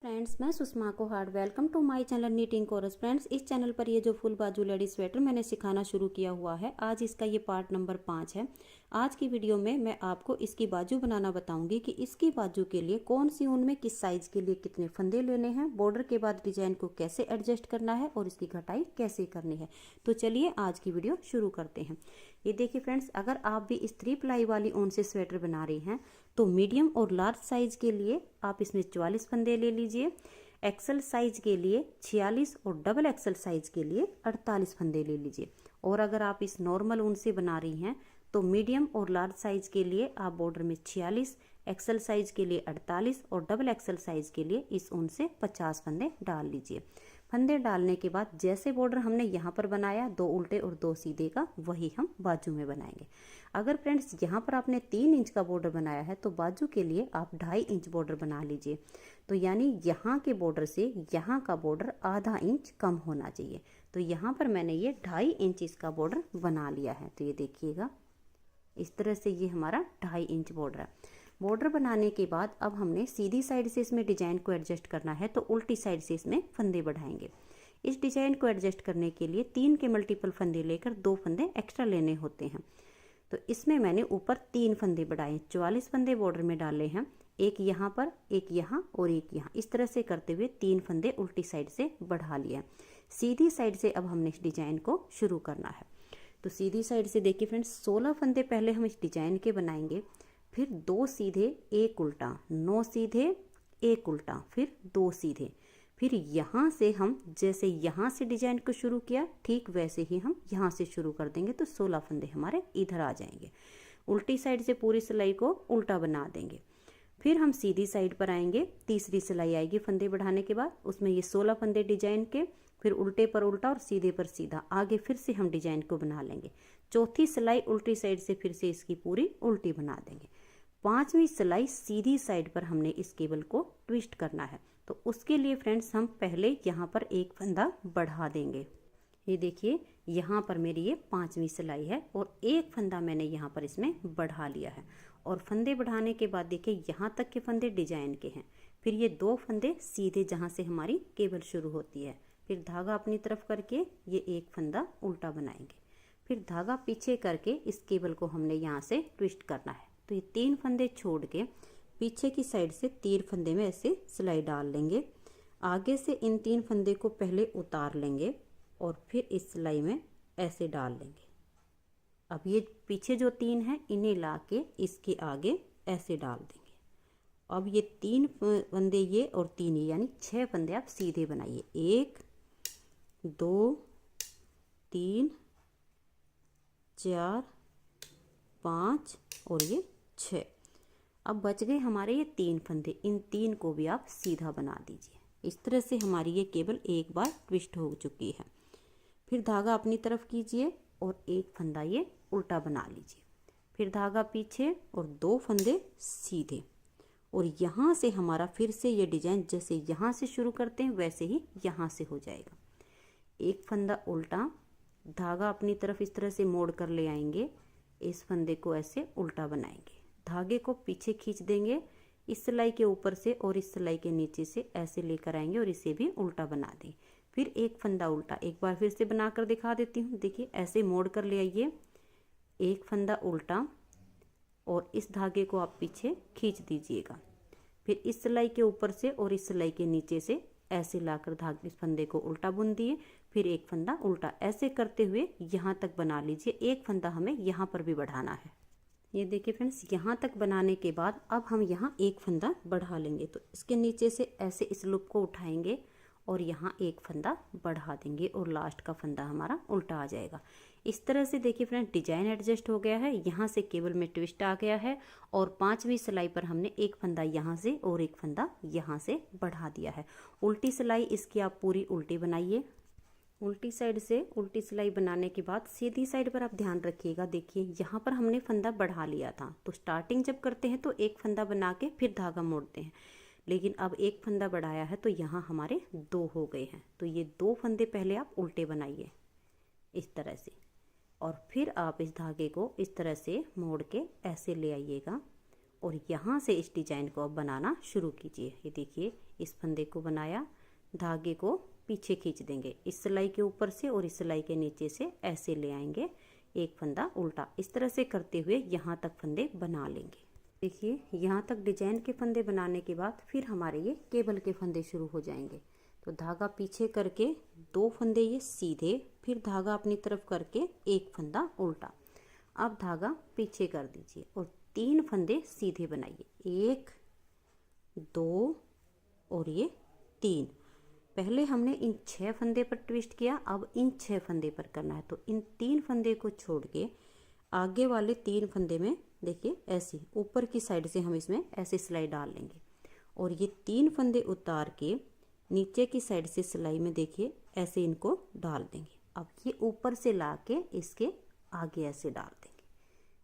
Friends, मैं सुषमा को hearty welcome to my channel knitting courses. Friends, इस चैनल पर ये जो फुल बाजू लेडी स्वेटर मैंने सिखाना शुरू किया हुआ है, आज इसका ये पार्ट नंबर 5 है। आज की वीडियो में मैं आपको इसकी बाजू बनाना बताऊंगी कि इसकी बाजू के लिए कौन सी ऊन में किस साइज के लिए कितने फंदे लेने हैं, बॉर्डर के बाद डिजाइन को कैसे एडजस्ट करना है और इसकी घटाई कैसे करनी है। तो चलिए आज की वीडियो शुरू करते हैं। ये देखिए फ्रेंड्स, अगर आप भी इस 3 प्लाई वाली ऊन से स्वेटर बना रही हैं तो मीडियम और लार्ज साइज के लिए आप इसमें 44 फंदे ले लीजिए, एक्सल साइज के लिए 46 और डबल एक्सल साइज के लिए 48 फंदे ले लीजिए। और अगर आप इस नॉर्मल ऊन से बना रही हैं तो मीडियम और लार्ज साइज के लिए आप बॉर्डर में 46, एक्सल साइज के लिए 48 और डबल एक्सल साइज के लिए इस ऊन से 50 फंदे डाल लीजिए। फंदे डालने के बाद जैसे बॉर्डर हमने यहाँ पर बनाया 2 उल्टे और 2 सीधे का, वही हम बाजू में बनाएंगे। अगर फ्रेंड्स यहाँ पर आपने 3 इंच का बॉर्डर बनाया है तो बाजू के लिए आप 2.5 इंच बॉर्डर बना लीजिए। तो यानी यहाँ के बॉर्डर से यहाँ का बॉर्डर आधा इंच कम होना चाहिए। तो यहाँ पर मैंने ये 2.5 इंच इसका बॉर्डर बना लिया है। तो ये देखिएगा, इस तरह से ये हमारा 2.5 इंच बॉर्डर है। बॉर्डर बनाने के बाद अब हमने सीधी साइड से इसमें डिजाइन को एडजस्ट करना है, तो उल्टी साइड से इसमें फंदे बढ़ाएंगे। इस डिजाइन को एडजस्ट करने के लिए 3 के मल्टीपल फंदे लेकर 2 फंदे एक्स्ट्रा लेने होते हैं। तो इसमें मैंने ऊपर 3 फंदे बढ़ाए, 44 फंदे बॉर्डर में डाले हैं, एक यहाँ पर, एक यहाँ और एक यहाँ। इस तरह से करते हुए 3 फंदे उल्टी साइड से बढ़ा लिया। सीधी साइड से अब हमने इस डिजाइन को शुरू करना है। तो सीधी साइड से देखिए फ्रेंड्स, 16 फंदे पहले हम इस डिजाइन के बनाएंगे, फिर 2 सीधे 1 उल्टा, 9 सीधे 1 उल्टा, फिर 2 सीधे। फिर यहाँ से हम जैसे यहाँ से डिजाइन को शुरू किया ठीक वैसे ही हम यहाँ से शुरू कर देंगे। तो 16 फंदे हमारे इधर आ जाएंगे। उल्टी साइड से पूरी सिलाई को उल्टा बना देंगे। फिर हम सीधी साइड पर आएंगे, तीसरी सिलाई आएगी फंदे बढ़ाने के बाद, उसमें ये 16 फंदे डिजाइन के, फिर उल्टे पर उल्टा और सीधे पर सीधा, आगे फिर से हम डिजाइन को बना लेंगे। चौथी सिलाई उल्टी साइड से फिर से इसकी पूरी उल्टी बना देंगे। 5वीं सिलाई सीधी साइड पर हमने इस केबल को ट्विस्ट करना है। तो उसके लिए फ्रेंड्स हम पहले यहाँ पर एक फंदा बढ़ा देंगे। ये देखिए, यहाँ पर मेरी ये 5वीं सिलाई है और एक फंदा मैंने यहाँ पर इसमें बढ़ा लिया है। और फंदे बढ़ाने के बाद देखिए, यहाँ तक के फंदे डिजाइन के हैं, फिर ये 2 फंदे सीधे जहाँ से हमारी केबल शुरू होती है, फिर धागा अपनी तरफ करके ये एक फंदा उल्टा बनाएंगे, फिर धागा पीछे करके इस केबल को हमने यहाँ से ट्विस्ट करना है। तो ये 3 फंदे छोड़ के पीछे की साइड से 3 फंदे में ऐसे सिलाई डाल लेंगे। आगे से इन 3 फंदे को पहले उतार लेंगे और फिर इस सिलाई में ऐसे डाल लेंगे। अब ये पीछे जो 3 हैं इन्हें ला के इसके आगे ऐसे डाल देंगे। अब ये 3 फंदे ये और 3 ये, यानी 6 फंदे आप सीधे बनाइए। 1 2 3 4 5 और ये 6। अब बच गए हमारे ये 3 फंदे, इन 3 को भी आप सीधा बना दीजिए। इस तरह से हमारी ये केबल एक बार ट्विस्ट हो चुकी है। फिर धागा अपनी तरफ कीजिए और एक फंदा ये उल्टा बना लीजिए, फिर धागा पीछे और 2 फंदे सीधे। और यहाँ से हमारा फिर से ये डिजाइन जैसे यहाँ से शुरू करते हैं वैसे ही यहाँ से हो जाएगा। एक फंदा उल्टा, धागा अपनी तरफ इस तरह से मोड़ कर ले आएंगे, इस फंदे को ऐसे उल्टा बनाएंगे, धागे को पीछे खींच देंगे इस सिलाई के ऊपर से और इस सिलाई के नीचे से ऐसे लेकर आएंगे और इसे भी उल्टा बना दें। फिर एक फंदा उल्टा, एक बार फिर से बनाकर दिखा देती हूँ। देखिए, ऐसे मोड़ कर ले आइए, एक फंदा उल्टा और इस धागे को आप पीछे खींच दीजिएगा, फिर इस सिलाई के ऊपर से और इस सिलाई के नीचे से ऐसे लाकर धागे इस फंदे को उल्टा बुन दिए, फिर एक फंदा उल्टा, ऐसे करते हुए यहाँ तक बना लीजिए। एक फंदा हमें यहाँ पर भी बढ़ाना है। ये देखिए फ्रेंड्स, यहाँ तक बनाने के बाद अब हम यहाँ एक फंदा बढ़ा लेंगे। तो इसके नीचे से ऐसे इस लूप को उठाएंगे और यहाँ एक फंदा बढ़ा देंगे और लास्ट का फंदा हमारा उल्टा आ जाएगा। इस तरह से देखिए फ्रेंड, डिजाइन एडजस्ट हो गया है। यहाँ से केबल में ट्विस्ट आ गया है और 5वीं सिलाई पर हमने एक फंदा यहाँ से और एक फंदा यहाँ से बढ़ा दिया है। उल्टी सिलाई इसकी आप पूरी उल्टी बनाइए। उल्टी साइड से उल्टी सिलाई बनाने के बाद सीधी साइड पर आप ध्यान रखिएगा। देखिए, यहाँ पर हमने फंदा बढ़ा लिया था, तो स्टार्टिंग जब करते हैं तो एक फंदा बना के फिर धागा मोड़ते हैं, लेकिन अब एक फंदा बढ़ाया है तो यहाँ हमारे 2 हो गए हैं। तो ये 2 फंदे पहले आप उल्टे बनाइए इस तरह से, और फिर आप इस धागे को इस तरह से मोड़ के ऐसे ले आइएगा और यहाँ से इस डिजाइन को अब बनाना शुरू कीजिए। ये देखिए, इस फंदे को बनाया, धागे को पीछे खींच देंगे इस सिलाई के ऊपर से और इस सिलाई के नीचे से ऐसे ले आएंगे, एक फंदा उल्टा। इस तरह से करते हुए यहाँ तक फंदे बना लेंगे। देखिए यहाँ तक डिजाइन के फंदे बनाने के बाद फिर हमारे ये केबल के फंदे शुरू हो जाएंगे। तो धागा पीछे करके 2 फंदे ये सीधे, फिर धागा अपनी तरफ करके एक फंदा उल्टा। अब धागा पीछे कर दीजिए और 3 फंदे सीधे बनाइए, 1 2 और ये 3। पहले हमने इन 6 फंदे पर ट्विस्ट किया, अब इन 6 फंदे पर करना है। तो इन 3 फंदे को छोड़ के आगे वाले 3 फंदे में देखिए ऐसे ऊपर की साइड से हम इसमें ऐसे सिलाई डाल लेंगे और ये 3 फंदे उतार के नीचे की साइड से सिलाई में देखिए ऐसे इनको डाल देंगे। अब ये ऊपर से ला के इसके आगे ऐसे डाल देंगे।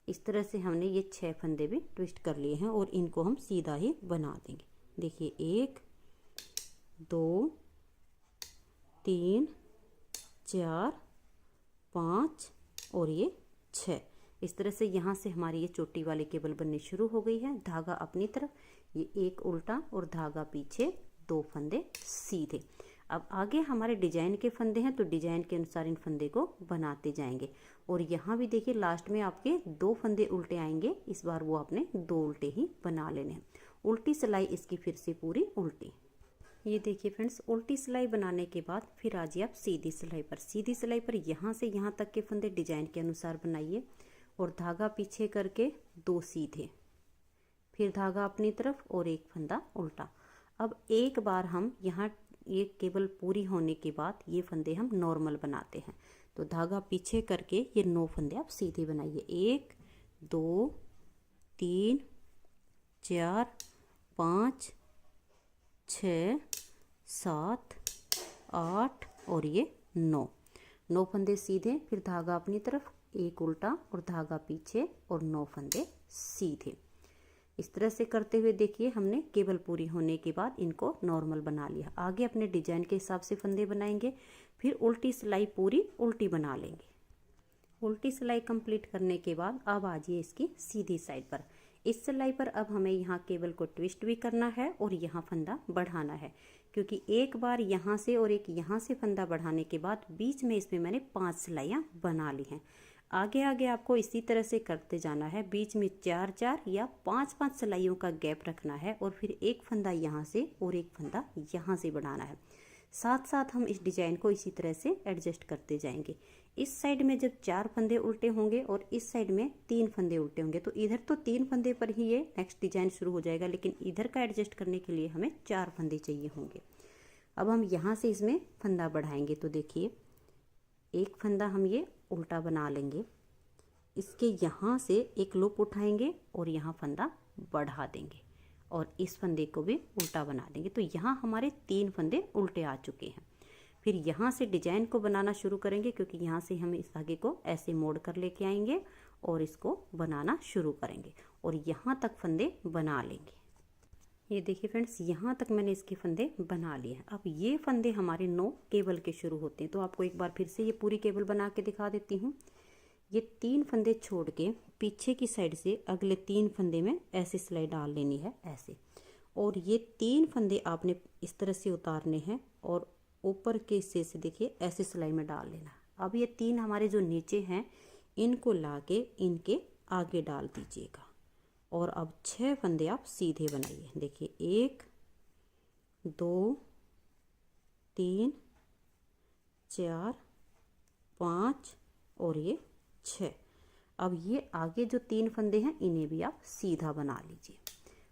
इस तरह से हमने ये 6 फंदे भी ट्विस्ट कर लिए हैं और इनको हम सीधा ही बना देंगे। देखिए 1 2 3 4 5 और ये 6। इस तरह से यहाँ से हमारी ये चोटी वाली केबल बननी शुरू हो गई है। धागा अपनी तरफ, ये एक उल्टा और धागा पीछे, 2 फंदे सीधे। अब आगे हमारे डिजाइन के फंदे हैं तो डिजाइन के अनुसार इन फंदे को बनाते जाएंगे। और यहाँ भी देखिए लास्ट में आपके 2 फंदे उल्टे आएंगे, इस बार वो आपने 2 उल्टे ही बना लेने हैं। उल्टी सिलाई इसकी फिर से पूरी उल्टी। ये देखिए फ्रेंड्स, उल्टी सिलाई बनाने के बाद फिर आ जाइए आप सीधी सिलाई पर। सीधी सिलाई पर यहाँ से यहाँ तक के फंदे डिजाइन के अनुसार बनाइए और धागा पीछे करके 2 सीधे, फिर धागा अपनी तरफ और एक फंदा उल्टा। अब एक बार हम यहाँ ये केबल पूरी होने के बाद ये फंदे हम नॉर्मल बनाते हैं। तो धागा पीछे करके ये 9 फंदे आप सीधे बनाइए, 1 2 3 4 5 6 7 8 और ये 9 फंदे सीधे, फिर धागा अपनी तरफ, एक उल्टा और धागा पीछे और 9 फंदे सीधे। इस तरह से करते हुए देखिए हमने केबल पूरी होने के बाद इनको नॉर्मल बना लिया। आगे अपने डिजाइन के हिसाब से फंदे बनाएंगे, फिर उल्टी सिलाई पूरी उल्टी बना लेंगे। उल्टी सिलाई कंप्लीट करने के बाद अब आ जाइए इसकी सीधी साइड पर। इस सिलाई पर अब हमें यहाँ केबल को ट्विस्ट भी करना है और यहाँ फंदा बढ़ाना है, क्योंकि एक बार यहाँ से और एक यहाँ से फंदा बढ़ाने के बाद बीच में इसमें मैंने 5 सिलाइयाँ बना ली हैं। आगे आगे आपको इसी तरह से करते जाना है, बीच में 4-4 या 5-5 सिलाइयों का गैप रखना है और फिर एक फंदा यहाँ से और एक फंदा यहाँ से बढ़ाना है। साथ साथ हम इस डिजाइन को इसी तरह से एडजस्ट करते जाएंगे। इस साइड में जब 4 फंदे उल्टे होंगे और इस साइड में 3 फंदे उल्टे होंगे तो इधर तो 3 फंदे पर ही ये नेक्स्ट डिजाइन शुरू हो जाएगा, लेकिन इधर का एडजस्ट करने के लिए हमें 4 फंदे चाहिए होंगे। अब हम यहाँ से इसमें फंदा बढ़ाएंगे। तो देखिए एक फंदा हम ये उल्टा बना लेंगे, इसके यहाँ से एक लूप उठाएंगे और यहाँ फंदा बढ़ा देंगे और इस फंदे को भी उल्टा बना देंगे। तो यहाँ हमारे 3 फंदे उल्टे आ चुके हैं। फिर यहाँ से डिजाइन को बनाना शुरू करेंगे, क्योंकि यहाँ से हम इस धागे को ऐसे मोड़ कर लेके आएंगे और इसको बनाना शुरू करेंगे और यहाँ तक फंदे बना लेंगे। ये देखिए फ्रेंड्स, यहाँ तक मैंने इसके फंदे बना लिए हैं। अब ये फंदे हमारे 9 केबल के शुरू होते हैं। तो आपको एक बार फिर से ये पूरी केबल बना के दिखा देती हूँ। ये 3 फंदे छोड़ के पीछे की साइड से अगले 3 फंदे में ऐसे सिलाई डाल लेनी है ऐसे, और ये 3 फंदे आपने इस तरह से उतारने हैं और ऊपर के हिस्से से देखिए ऐसे सिलाई में डाल लेना। अब ये 3 हमारे जो नीचे हैं इनको ला के इनके आगे डाल दीजिएगा और अब 6 फंदे आप सीधे बनाइए। देखिए 1 2 3 4 5 और ये 6। अब ये आगे जो 3 फंदे हैं इन्हें भी आप सीधा बना लीजिए।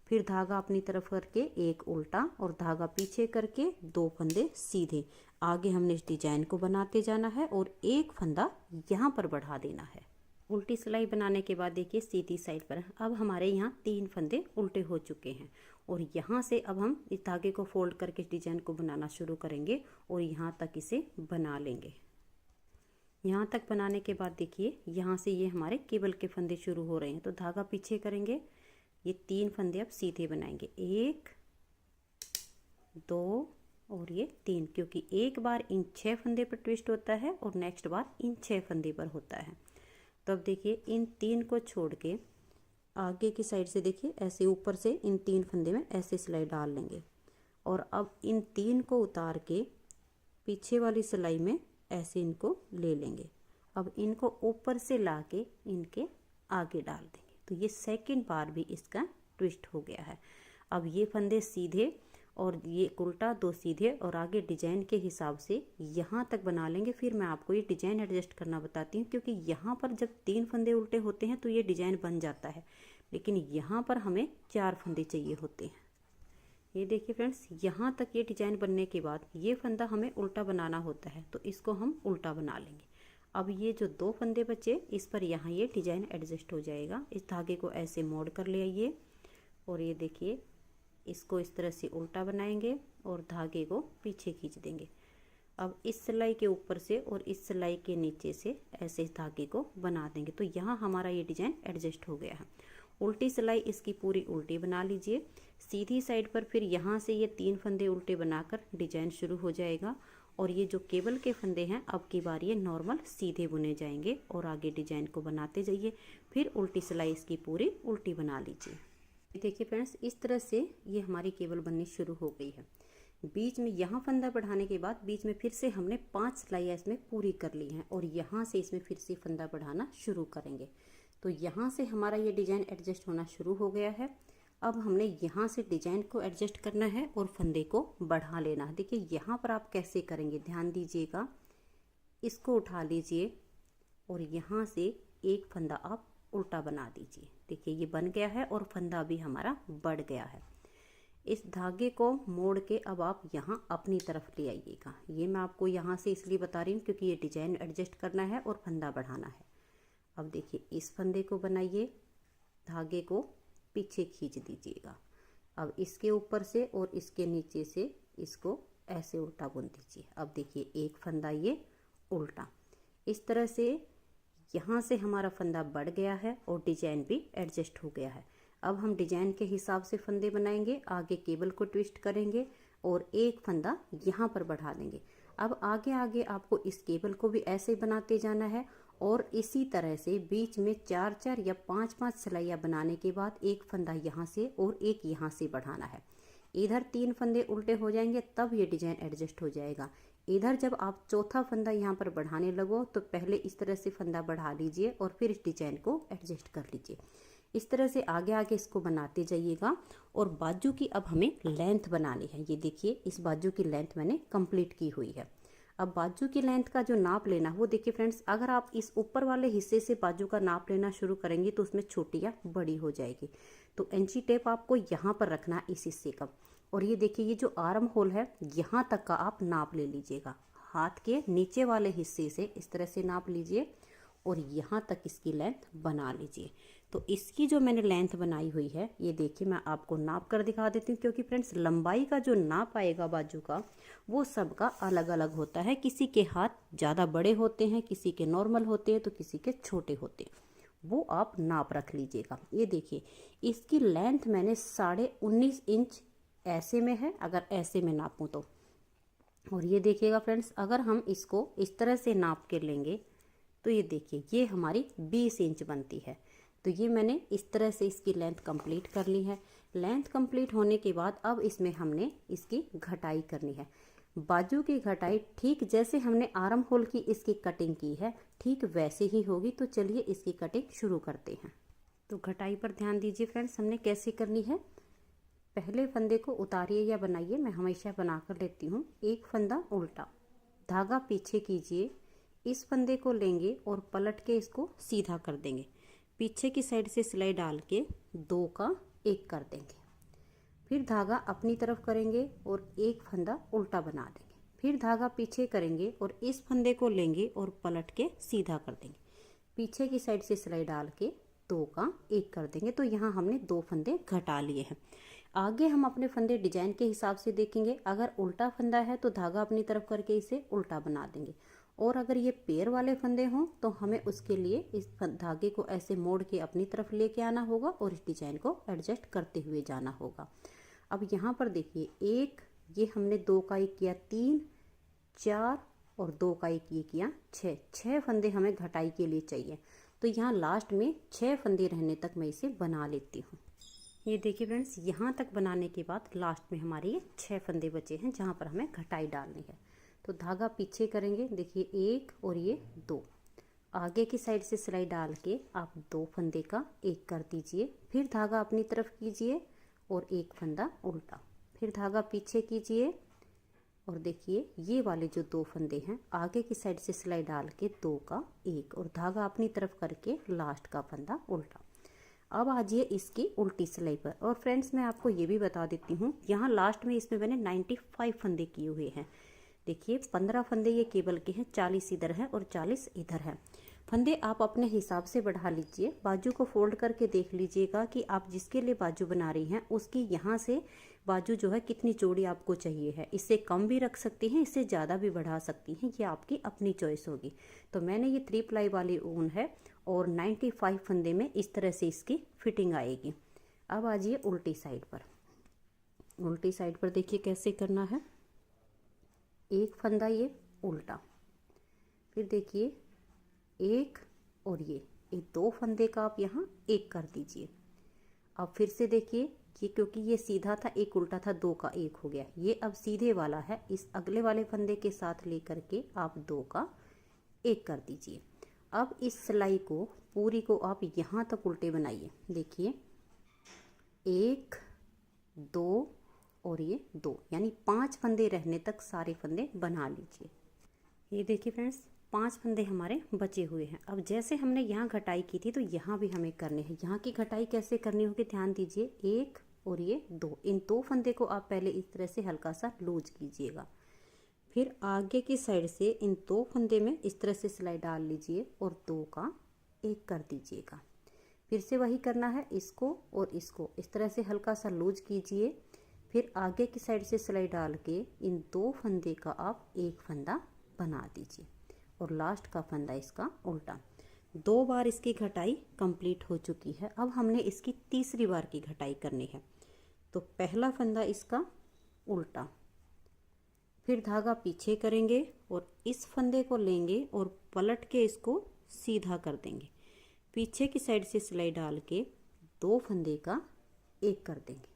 फिर धागा अपनी तरफ करके एक उल्टा और धागा पीछे करके 2 फंदे सीधे। आगे हमने इस डिजाइन को बनाते जाना है और एक फंदा यहाँ पर बढ़ा देना है। उल्टी सिलाई बनाने के बाद देखिए सीधी साइड पर अब हमारे यहाँ 3 फंदे उल्टे हो चुके हैं और यहाँ से अब हम इस धागे को फोल्ड करके इस डिजाइन को बनाना शुरू करेंगे और यहाँ तक इसे बना लेंगे। यहाँ तक बनाने के बाद देखिए यहाँ से ये हमारे केबल के फंदे शुरू हो रहे हैं। तो धागा पीछे करेंगे, ये 3 फंदे अब सीधे बनाएंगे, 1 2 और ये 3, क्योंकि एक बार इन 6 फंदे पर ट्विस्ट होता है और नेक्स्ट बार इन 6 फंदे पर होता है। तो अब देखिए इन 3 को छोड़ के आगे की साइड से देखिए ऐसे ऊपर से इन 3 फंदे में ऐसे सिलाई डाल लेंगे और अब इन 3 को उतार के पीछे वाली सिलाई में ऐसे इनको ले लेंगे। अब इनको ऊपर से लाके इनके आगे डाल देंगे। तो ये सेकंड बार भी इसका ट्विस्ट हो गया है। अब ये फंदे सीधे और ये उल्टा, 2 सीधे और आगे डिजाइन के हिसाब से यहाँ तक बना लेंगे। फिर मैं आपको ये डिजाइन एडजस्ट करना बताती हूँ, क्योंकि यहाँ पर जब 3 फंदे उल्टे होते हैं तो ये डिजाइन बन जाता है, लेकिन यहाँ पर हमें 4 फंदे चाहिए होते हैं। ये देखिए फ्रेंड्स, यहाँ तक ये डिजाइन बनने के बाद ये फंदा हमें उल्टा बनाना होता है, तो इसको हम उल्टा बना लेंगे। अब ये जो 2 फंदे बचे, इस पर यहाँ ये डिजाइन एडजस्ट हो जाएगा। इस धागे को ऐसे मोड़ कर ले आइए और ये देखिए इसको इस तरह से उल्टा बनाएंगे और धागे को पीछे खींच देंगे। अब इस सिलाई के ऊपर से और इस सिलाई के नीचे से ऐसे इस धागे को बना देंगे। तो यहाँ हमारा ये डिजाइन एडजस्ट हो गया है। उल्टी सिलाई इसकी पूरी उल्टी बना लीजिए। सीधी साइड पर फिर यहाँ से ये 3 फंदे उल्टे बनाकर डिजाइन शुरू हो जाएगा। और ये जो केबल के फंदे हैं, अब की बार ये नॉर्मल सीधे बुने जाएंगे और आगे डिजाइन को बनाते जाइए। फिर उल्टी सिलाई इसकी पूरी उल्टी बना लीजिए। देखिए फ्रेंड्स, इस तरह से ये हमारी केबल बननी शुरू हो गई है। बीच में यहाँ फंदा बढ़ाने के बाद बीच में फिर से हमने 5 सिलाइयाँ इसमें पूरी कर ली हैं और यहाँ से इसमें फिर से फंदा बढ़ाना शुरू करेंगे। तो यहाँ से हमारा ये डिजाइन एडजस्ट होना शुरू हो गया है। अब हमने यहाँ से डिजाइन को एडजस्ट करना है और फंदे को बढ़ा लेना है। देखिए यहाँ पर आप कैसे करेंगे, ध्यान दीजिएगा। इसको उठा लीजिए और यहाँ से एक फंदा आप उल्टा बना दीजिए। देखिए ये बन गया है और फंदा भी हमारा बढ़ गया है। इस धागे को मोड़ के अब आप यहाँ अपनी तरफ ले आइएगा। ये मैं आपको यहाँ से इसलिए बता रही हूँ क्योंकि ये डिजाइन एडजस्ट करना है और फंदा बढ़ाना है। अब देखिए इस फंदे को बनाइए, धागे को पीछे खींच दीजिएगा। अब इसके ऊपर से और इसके नीचे से इसको ऐसे उल्टा बुन दीजिए। अब देखिए एक फंदा ये उल्टा, इस तरह से यहाँ से हमारा फंदा बढ़ गया है और डिजाइन भी एडजस्ट हो गया है। अब हम डिजाइन के हिसाब से फंदे बनाएंगे, आगे केबल को ट्विस्ट करेंगे और एक फंदा यहाँ पर बढ़ा देंगे। अब आगे आगे आपको इस केबल को भी ऐसे बनाते जाना है और इसी तरह से बीच में 4-4 या 5-5 सिलाइयाँ बनाने के बाद एक फंदा यहाँ से और एक यहाँ से बढ़ाना है। इधर 3 फंदे उल्टे हो जाएंगे, तब ये डिजाइन एडजस्ट हो जाएगा। इधर जब आप चौथा फंदा यहाँ पर बढ़ाने लगो तो पहले इस तरह से फंदा बढ़ा लीजिए और फिर इस डिजाइन को एडजस्ट कर लीजिए। इस तरह से आगे आगे इसको बनाते जाइएगा। और बाजू की अब हमें लेंथ बनानी है। ये देखिए इस बाजू की लेंथ मैंने कंप्लीट की हुई है। अब बाजू की लेंथ का जो नाप लेना वो देखिए फ्रेंड्स, अगर आप इस ऊपर वाले हिस्से से बाजू का नाप लेना शुरू करेंगे तो उसमें छोटी या बड़ी हो जाएगी। तो इंची टेप आपको यहाँ पर रखना है इस हिस्से का। और ये देखिए ये जो आर्म होल है यहाँ तक का आप नाप ले लीजिएगा। हाथ के नीचे वाले हिस्से से इस तरह से नाप लीजिए और यहाँ तक इसकी लेंथ बना लीजिए। तो इसकी जो मैंने लेंथ बनाई हुई है ये देखिए मैं आपको नाप कर दिखा देती हूँ, क्योंकि फ्रेंड्स लंबाई का जो नाप आएगा बाजू का वो सबका अलग अलग होता है। किसी के हाथ ज़्यादा बड़े होते हैं, किसी के नॉर्मल होते हैं, तो किसी के छोटे होते हैं, वो आप नाप रख लीजिएगा। ये देखिए इसकी लेंथ मैंने 19.5 इंच ऐसे में है, अगर ऐसे में नापूं तो। और ये देखिएगा फ्रेंड्स, अगर हम इसको इस तरह से नाप के लेंगे तो ये देखिए ये हमारी 20 इंच बनती है। तो ये मैंने इस तरह से इसकी लेंथ कंप्लीट कर ली है। लेंथ कंप्लीट होने के बाद अब इसमें हमने इसकी घटाई करनी है। बाजू की घटाई ठीक जैसे हमने आर्म होल की इसकी कटिंग की है ठीक वैसे ही होगी। तो चलिए इसकी कटिंग शुरू करते हैं। तो घटाई पर ध्यान दीजिए फ्रेंड्स, हमने कैसे करनी है। पहले फंदे को उतारिए या बनाइए, मैं हमेशा बना कर लेती हूँ। एक फंदा उल्टा, धागा पीछे कीजिए, इस फंदे को लेंगे और पलट के इसको सीधा कर देंगे। पीछे की साइड से सिलाई डाल के 2 का 1 कर देंगे। फिर धागा अपनी तरफ करेंगे और एक फंदा उल्टा बना देंगे। फिर धागा पीछे करेंगे और इस फंदे को लेंगे और पलट के सीधा कर देंगे। पीछे की साइड से सिलाई डाल के 2 का 1 कर देंगे। तो यहाँ हमने 2 फंदे घटा लिए हैं। आगे हम अपने फंदे डिजाइन के हिसाब से देखेंगे। अगर उल्टा फंदा है तो धागा अपनी तरफ करके इसे उल्टा बना देंगे, और अगर ये पेड़ वाले फंदे हों तो हमें उसके लिए इस धागे को ऐसे मोड़ के अपनी तरफ लेके आना होगा और इस डिजाइन को एडजस्ट करते हुए जाना होगा। अब यहाँ पर देखिए एक ये हमने 2 का 1 किया, 3, 4 और 2 का 1 ये किया, 6 फंदे हमें घटाई के लिए चाहिए। तो यहाँ लास्ट में 6 फंदे रहने तक मैं इसे बना लेती हूँ। ये देखिए फ्रेंड्स, यहाँ तक बनाने के बाद लास्ट में हमारे ये 6 फंदे बचे हैं जहाँ पर हमें घटाई डालनी है। तो धागा पीछे करेंगे, देखिए 1 और ये 2, आगे की साइड से सिलाई डाल के आप 2 फंदे का एक कर दीजिए, फिर धागा अपनी तरफ कीजिए और एक फंदा उल्टा, फिर धागा पीछे कीजिए और देखिए ये वाले जो 2 फंदे हैं आगे की साइड से सिलाई डाल के 2 का एक और धागा अपनी तरफ करके लास्ट का फंदा उल्टा। अब आ जाइए इसकी उल्टी सिलाई पर। और फ्रेंड्स मैं आपको ये भी बता देती हूँ, यहाँ लास्ट में इसमें मैंने 95 फंदे किए हुए हैं। देखिए 15 फंदे ये केबल के हैं, 40 इधर है और 40 इधर है। फंदे आप अपने हिसाब से बढ़ा लीजिए। बाजू को फोल्ड करके देख लीजिएगा कि आप जिसके लिए बाजू बना रही हैं उसकी यहाँ से बाजू जो है कितनी चौड़ी आपको चाहिए है। इससे कम भी रख सकती हैं, इससे ज़्यादा भी बढ़ा सकती हैं, ये आपकी अपनी चॉइस होगी। तो मैंने ये 3 प्लाई वाली ऊन है और 95 फंदे में इस तरह से इसकी फिटिंग आएगी। अब आ जाइए उल्टी साइड पर। उल्टी साइड पर देखिए कैसे करना है। एक फंदा ये उल्टा, फिर देखिए एक और ये 2 फंदे का आप यहाँ एक कर दीजिए। अब फिर से देखिए कि क्योंकि ये सीधा था, एक उल्टा था, 2 का एक हो गया। ये अब सीधे वाला है, इस अगले वाले फंदे के साथ लेकर के आप 2 का एक कर दीजिए। अब इस सिलाई को पूरी को आप यहाँ तक उल्टे बनाइए। देखिए 1 2 और ये 2, यानी 5 फंदे रहने तक सारे फंदे बना लीजिए। ये देखिए फ्रेंड्स 5 फंदे हमारे बचे हुए हैं। अब जैसे हमने यहाँ घटाई की थी तो यहाँ भी हमें करने हैं। यहाँ की घटाई कैसे करनी होगी ध्यान दीजिए। 1 और ये 2, इन 2 फंदे को आप पहले इस तरह से हल्का सा लूज कीजिएगा, फिर आगे की साइड से इन 2 फंदे में इस तरह से सिलाई डाल लीजिए और 2 का एक कर दीजिएगा। फिर से वही करना है, इसको और इसको इस तरह से हल्का सा लूज कीजिए, फिर आगे की साइड से सिलाई डाल के इन 2 फंदे का आप एक फंदा बना दीजिए और लास्ट का फंदा इसका उल्टा। 2 बार इसकी घटाई कंप्लीट हो चुकी है। अब हमने इसकी तीसरी बार की घटाई करनी है। तो पहला फंदा इसका उल्टा, फिर धागा पीछे करेंगे और इस फंदे को लेंगे और पलट के इसको सीधा कर देंगे, पीछे की साइड से सिलाई डाल के 2 फंदे का एक कर देंगे।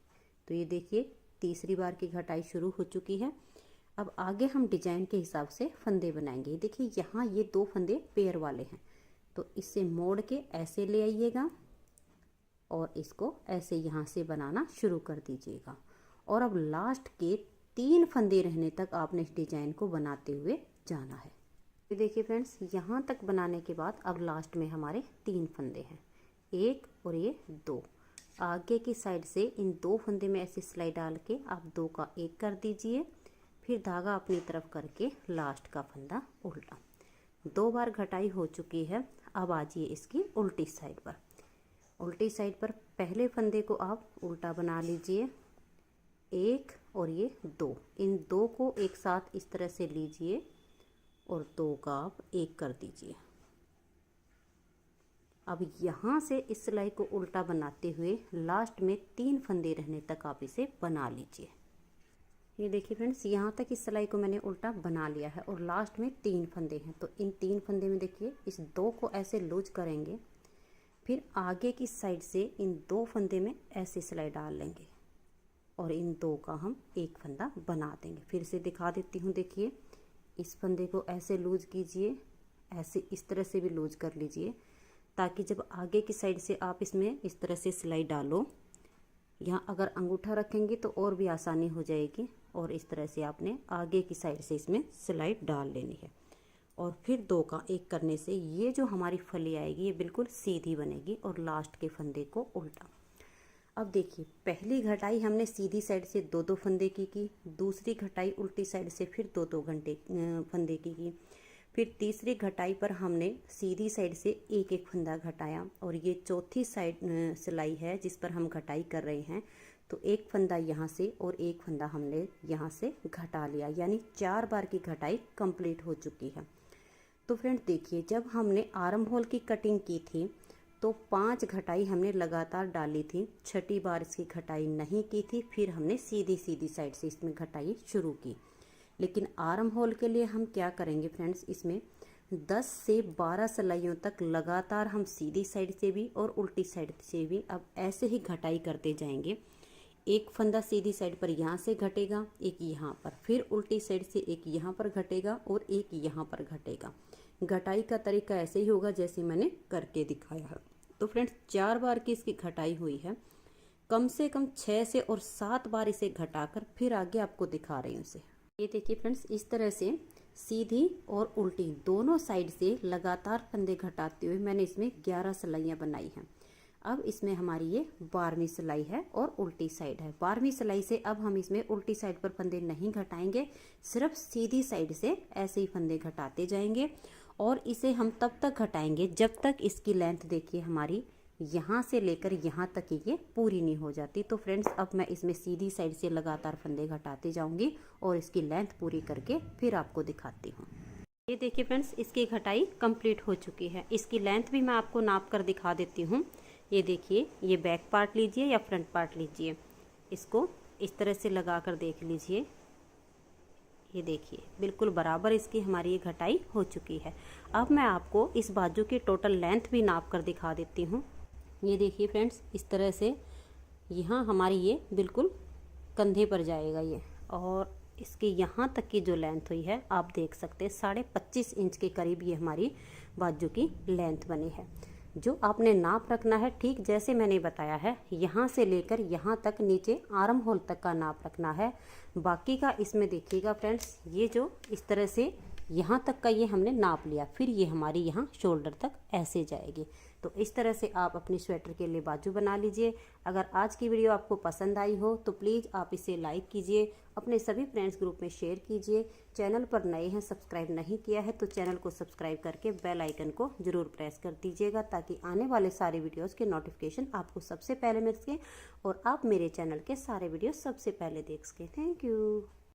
तो ये देखिए तीसरी बार की घटाई शुरू हो चुकी है। अब आगे हम डिजाइन के हिसाब से फंदे बनाएंगे। देखिए यहाँ ये 2 फंदे पेयर वाले हैं, तो इससे मोड़ के ऐसे ले आइएगा और इसको ऐसे यहाँ से बनाना शुरू कर दीजिएगा। और अब लास्ट के 3 फंदे रहने तक आपने इस डिजाइन को बनाते हुए जाना है। ये देखिए फ्रेंड्स यहाँ तक बनाने के बाद अब लास्ट में हमारे 3 फंदे हैं, 1 और ये 2। आगे की साइड से इन 2 फंदे में ऐसे सिलाई डाल के आप 2 का एक कर दीजिए, फिर धागा अपनी तरफ करके लास्ट का फंदा उल्टा। 2 बार घटाई हो चुकी है। अब आ जाइए इसकी उल्टी साइड पर। उल्टी साइड पर पहले फंदे को आप उल्टा बना लीजिए, 1 और ये 2, इन 2 को एक साथ इस तरह से लीजिए और 2 का आप एक कर दीजिए। अब यहाँ से इस सिलाई को उल्टा बनाते हुए लास्ट में 3 फंदे रहने तक आप इसे बना लीजिए। ये देखिए फ्रेंड्स यहाँ तक इस सिलाई को मैंने उल्टा बना लिया है और लास्ट में 3 फंदे हैं। तो इन 3 फंदे में देखिए इस 2 को ऐसे लूज करेंगे, फिर आगे की साइड से इन 2 फंदे में ऐसे सिलाई डाल लेंगे और इन 2 का हम एक फंदा बना देंगे। फिर से दिखा देती हूँ। देखिए इस फंदे को ऐसे लूज कीजिए, ऐसे इस तरह से भी लूज कर लीजिए ताकि जब आगे की साइड से आप इसमें इस तरह से सिलाई डालो, यहाँ अगर अंगूठा रखेंगे तो और भी आसानी हो जाएगी। और इस तरह से आपने आगे की साइड से इसमें सिलाई डाल लेनी है और फिर 2 का एक करने से ये जो हमारी फली आएगी ये बिल्कुल सीधी बनेगी और लास्ट के फंदे को उल्टा। अब देखिए पहली घटाई हमने सीधी साइड से 2-2 फंदे की, दूसरी घटाई उल्टी साइड से फिर 2-2 फंदे की, फिर तीसरी घटाई पर हमने सीधी साइड से 1-1 फंदा घटाया और ये चौथी साइड सिलाई है जिस पर हम घटाई कर रहे हैं। तो 1 फंदा यहाँ से और 1 फंदा हमने यहाँ से घटा लिया, यानी 4 बार की घटाई कंप्लीट हो चुकी है। तो फ्रेंड देखिए जब हमने आर्म होल की कटिंग की थी तो 5 घटाई हमने लगातार डाली थी, 6ठी बार इसकी घटाई नहीं की थी, फिर हमने सीधी साइड से इसमें घटाई शुरू की। लेकिन आर्म होल के लिए हम क्या करेंगे फ्रेंड्स, इसमें 10 से 12 सिलाइयों तक लगातार हम सीधी साइड से भी और उल्टी साइड से भी अब ऐसे ही घटाई करते जाएंगे। एक फंदा सीधी साइड पर यहाँ से घटेगा, एक यहाँ पर, फिर उल्टी साइड से एक यहाँ पर घटेगा और एक यहाँ पर घटेगा। घटाई का तरीका ऐसे ही होगा जैसे मैंने करके दिखाया है। तो फ्रेंड्स 4 बार की इसकी घटाई हुई है। कम से कम 6 से और 7 बार इसे घटाकर फिर आगे आपको दिखा रही हूँ इसे। ये देखिए फ्रेंड्स, इस तरह से सीधी और उल्टी दोनों साइड से लगातार फंदे घटाते हुए मैंने इसमें 11 सिलाइयाँ बनाई हैं। अब इसमें हमारी ये 12वीं सिलाई है और उल्टी साइड है। 12वीं सिलाई से अब हम इसमें उल्टी साइड पर फंदे नहीं घटाएंगे, सिर्फ सीधी साइड से ऐसे ही फंदे घटाते जाएंगे और इसे हम तब तक घटाएंगे जब तक इसकी लेंथ देखिए हमारी यहाँ से लेकर यहाँ तक ही ये पूरी नहीं हो जाती। तो फ्रेंड्स अब मैं इसमें सीधी साइड से लगातार फंदे घटाते जाऊंगी और इसकी लेंथ पूरी करके फिर आपको दिखाती हूँ। ये देखिए फ्रेंड्स, इसकी घटाई कंप्लीट हो चुकी है। इसकी लेंथ भी मैं आपको नाप कर दिखा देती हूँ। ये देखिए, ये बैक पार्ट लीजिए या फ्रंट पार्ट लीजिए, इसको इस तरह से लगा कर देख लीजिए। ये देखिए बिल्कुल बराबर इसकी हमारी ये घटाई हो चुकी है। अब मैं आपको इस बाजू की टोटल लेंथ भी नाप कर दिखा देती हूँ। ये देखिए फ्रेंड्स, इस तरह से यहाँ हमारी ये बिल्कुल कंधे पर जाएगा ये, और इसके यहाँ तक की जो लेंथ हुई है आप देख सकते हैं 25.5 इंच के करीब ये हमारी बाजू की लेंथ बनी है। जो आपने नाप रखना है ठीक जैसे मैंने बताया है, यहाँ से लेकर यहाँ तक नीचे आर्म होल तक का नाप रखना है। बाकी का इसमें देखिएगा फ्रेंड्स, ये जो इस तरह से यहाँ तक का ये हमने नाप लिया, फिर ये हमारी यहाँ शोल्डर तक ऐसे जाएगी। तो इस तरह से आप अपनी स्वेटर के लिए बाजू बना लीजिए। अगर आज की वीडियो आपको पसंद आई हो तो प्लीज़ आप इसे लाइक कीजिए, अपने सभी फ्रेंड्स ग्रुप में शेयर कीजिए। चैनल पर नए हैं, सब्सक्राइब नहीं किया है तो चैनल को सब्सक्राइब करके बेल आइकन को ज़रूर प्रेस कर दीजिएगा, ताकि आने वाले सारे वीडियोज़ के नोटिफिकेशन आपको सबसे पहले मिल सके और आप मेरे चैनल के सारे वीडियो सबसे पहले देख सकें। Thank you.